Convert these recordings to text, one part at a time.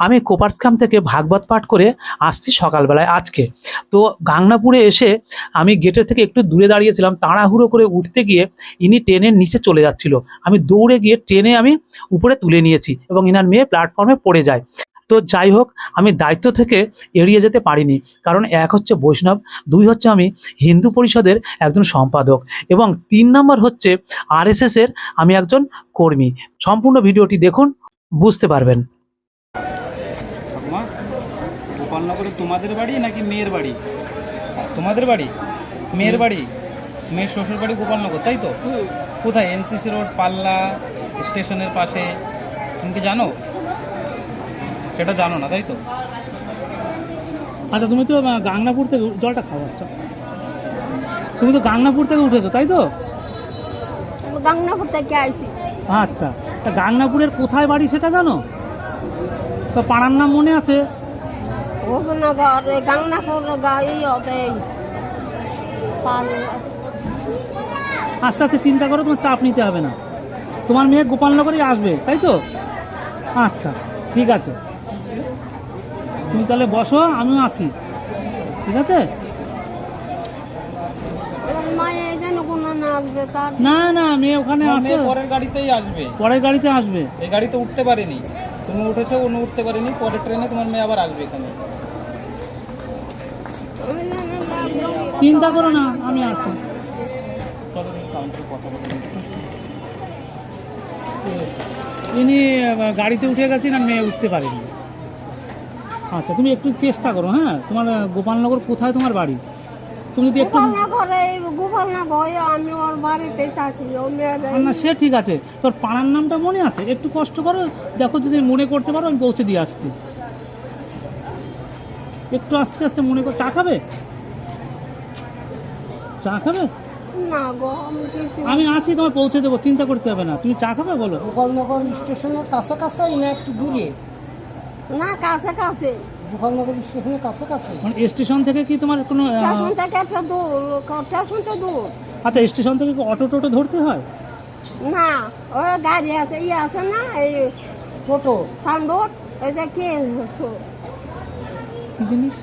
আমি কোপার্সখাম থেকে ভাগবত পাঠ করে আসছি সকালবেলায় আজকে। তো গাংনাপুরে এসে আমি গেটের থেকে একটু দূরে দাঁড়িয়েছিলাম, তাড়াহুড়ো করে উঠতে গিয়ে ইনি ট্রেনের নিচে চলে যাচ্ছিল। আমি দৌড়ে গিয়ে ট্রেনে আমি উপরে তুলে নিয়েছি এবং ইনার মেয়ে প্ল্যাটফর্মে পড়ে যায়। তো যাই হোক, আমি দায়িত্ব থেকে এড়িয়ে যেতে পারিনি, কারণ এক হচ্ছে বৈষ্ণব, দুই হচ্ছে আমি হিন্দু পরিষদের একজন সম্পাদক, এবং 3 নম্বর হচ্ছে আরএসএসের আমি একজন কর্মী। সম্পূর্ণ ভিডিওটি দেখুন, বুঝতে পারবেন। ঠাকুমা, গোপালনগরে তোমাদের বাড়ি নাকি মেয়ের বাড়ি? তোমাদের বাড়ি, মেয়ের বাড়ি, মেয়ের শ্বশুর বাড়ি গোপালনগর, তাই তো? কোথায়? এনসিসি রোড, পাল্লা স্টেশনের পাশে। তুমি কি জানো? সেটা জানো না, তাই তো? আচ্ছা, তুমি তো গাংনাপুর থেকে জলটা খাওয়াচ্ছ, তুমি তো গাংনাপুর থেকে উঠেছো, তাই তো? গাংনাপুর থেকে আইছি। আচ্ছা, তা গাংনাপুরের কোথায় বাড়ি সেটা জানো তো? পাড়ার নাম মনে আছে? গোপনগর গাংনাপুর গাই হবে। আস্তে আস্তে চিন্তা করো, তোমার চাপ নিতে হবে না। তোমার মেয়ে গোপালনগরেই আসবে, তাই তো? আচ্ছা, ঠিক আছে, তুমি তাহলে বসো, আমিও আছি, ঠিক আছে? মায়ের যেন কোনো না আসবে তার। না না, মেয়ে ওখানে তোমার আছে, মেয়ে পরের গাড়িতেই আসবে। পরের গাড়িতে আসবে। এই গাড়িতে উঠতে পারেনি, তুমি উঠেছো, অন্য উঠতে পারেনি। পরের ট্রেনে তোমার মেয়ে আবার আসবে এখানে। চিন্তা করো না, আমি আছি। চলো দেখি কাউন্টারে কথা বলে। ইনি গাড়িতে উঠে গেছেন আর মেয়ে উঠতে পারেনি। আচ্ছা, তুমি একটু চেষ্টা করো। হ্যাঁ, তোমার গোপালনগর কোথায় তোমার বাড়ি? তুমি যদি একটু গোপালনগর আমি ওর বাড়িতেই থাকি। না, সে ঠিক আছে, তোর পাড়ার নামটা মনে আছে? একটু কষ্ট করো, দেখো যদি মনে করতে পারো, আমি পৌঁছে দিয়ে আসছি। একটু আস্তে আস্তে মনে কর। চা খাবে? চা খাবে? না গো, আমি আছি, তোমার পৌঁছে দেবো, চিন্তা করতে হবে না। তুমি চা খাবে বলো? গোপালনগর স্টেশনের কাছাকাছি না একটু দূরে? না, কাছে কাছে। গোপালনগর স্টেশনের কাছাকাছি। মানে স্টেশন থেকে কি তোমার কোনো স্টেশন থেকে একটা দূর, স্টেশন তো দূর। আচ্ছা, স্টেশন থেকে কি অটো টোটো ধরতে হয়? না, ওই গাড়ি আছে, আছে না, এই টোটো। সানবোর্ড, এটা কি কি জিনিস?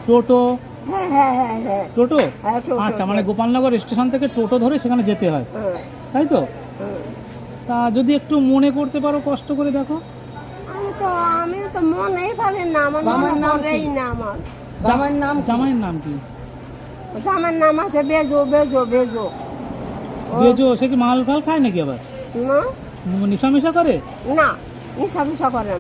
টোটো? হ্যাঁ হ্যাঁ হ্যাঁ হ্যাঁ টোটো? হ্যাঁ, টোটো, আচ্ছা, মানে গোপালনগর স্টেশন থেকে টোটো ধরে সেখানে যেতে হয়, হ্যাঁ, তাই তো? হ্যাঁ। তা যদি একটু মনে করতে পারো, কষ্ট করে দেখো। আমি তো মনেই পারি না, আমার জামাইয়ের নাম কি? মনেই না আমার। জামাইয়ের নাম কি? জামাইয়ের নাম কি? আমার নাম আছে বেজো বেজো বেজো। বেজো? সে কি মাল ফাল খায় নাকি আবার? না নেশা মেশা করে? না, নিশা ফিসা করে না।